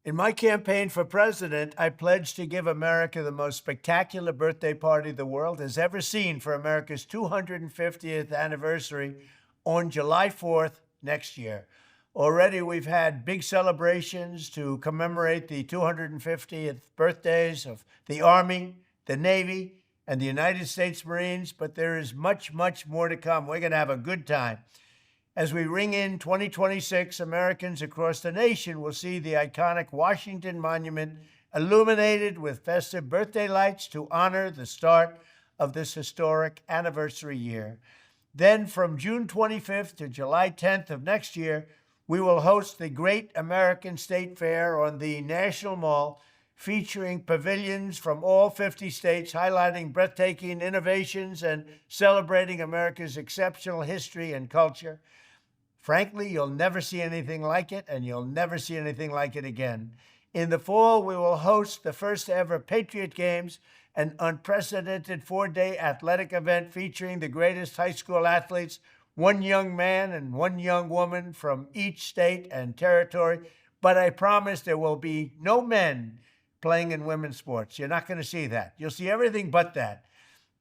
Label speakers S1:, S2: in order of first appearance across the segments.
S1: In my campaign for president, I pledged to give America the most spectacular birthday party the world has ever seen for America's 250th anniversary on July 4th next year. Already, we've had big celebrations to commemorate the 250th birthdays of the Army, the Navy, and the United States Marines, but there is much, much more to come. We're going to have a good time. As we ring in 2026, Americans across the nation will see the iconic Washington Monument illuminated with festive birthday lights to honor the start of this historic anniversary year. Then, from June 25th to July 10th of next year, we will host the Great American State Fair on the National Mall, featuring pavilions from all 50 states, highlighting breathtaking innovations and celebrating America's exceptional history and culture. Frankly, you'll never see anything like it, and you'll never see anything like it again. In the fall, we will host the first ever Patriot Games, an unprecedented 4-day athletic event featuring the greatest high school athletes, one young man and one young woman from each state and territory. But I promise there will be no men playing in women's sports. You're not going to see that. You'll see everything but that.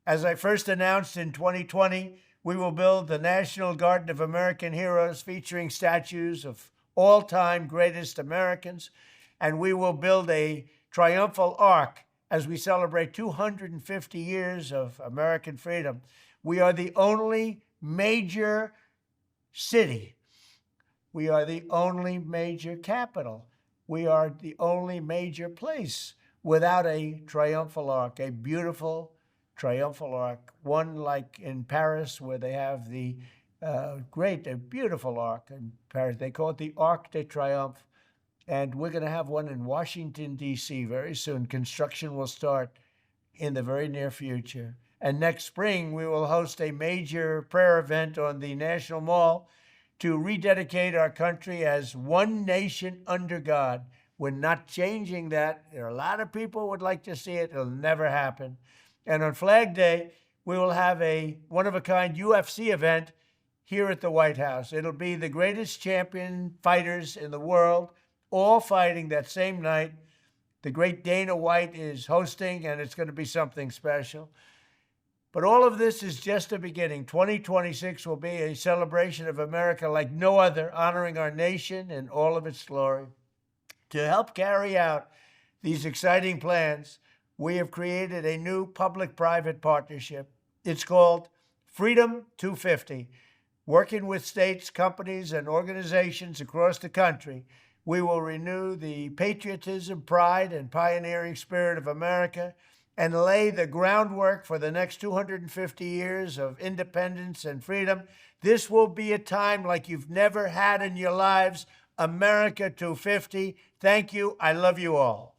S1: As I first announced in 2020, we will build the National Garden of American Heroes featuring statues of all-time greatest Americans, and we will build a triumphal arc as we celebrate 250 years of American freedom. We are the only major city. We are the only major capital. We are the only major place without a triumphal arc, a beautiful triumphal arc, one like in Paris where they have the beautiful arc in Paris. They call it the Arc de Triomphe. And we're going to have one in Washington, D.C. very soon. Construction will start in the very near future. And next spring, we will host a major prayer event on the National Mall to rededicate our country as one nation under God. We're not changing that. There are a lot of people who would like to see it. It'll never happen. And on Flag Day, we will have a one-of-a-kind UFC event here at the White House. It'll be the greatest champion fighters in the world, all fighting that same night. The great Dana White is hosting, and it's going to be something special. But all of this is just the beginning. 2026 will be a celebration of America like no other, honoring our nation in all of its glory. To help carry out these exciting plans, we have created a new public-private partnership. It's called Freedom 250. Working with states, companies, and organizations across the country, we will renew the patriotism, pride, and pioneering spirit of America and lay the groundwork for the next 250 years of independence and freedom. This will be a time like you've never had in your lives. America 250. Thank you. I love you all.